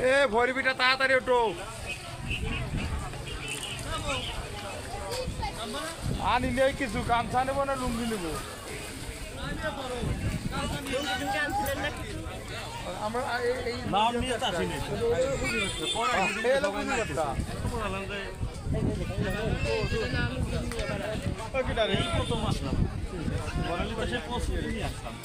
এ ভরিবিটা তাড়াতাড়ি ওঠো। আনি নেই কিছু গামছা নেবো না লুঙ্গি নেবো। আমরা এই নাম নিয়ে চাচ্ছি না। প্রথম আসলাম বরালি পাশে পৌঁছে নিয়ে আসলাম।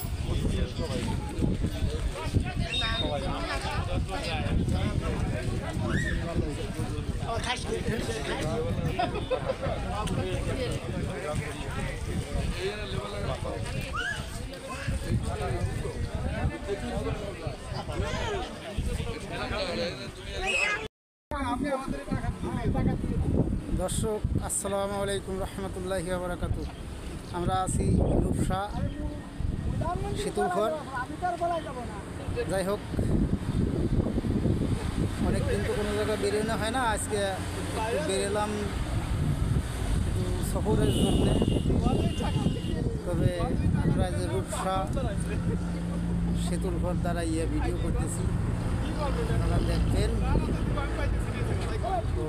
দর্শক আসসালামু আলাইকুম রহমতুল্লাহি ওয়া বারাকাতুহু। আমরা আছি রূপসা শীতলঘর। যাই হোক, অনেক দিন তো কোনো জায়গায় বেরোনো হয় না, আজকে বেরোলাম সফরের জন্যে। তবে আমরা যে রূপসা শীতলঘর দ্বারা ভিডিও করতেছি, আপনারা দেখবেন। তো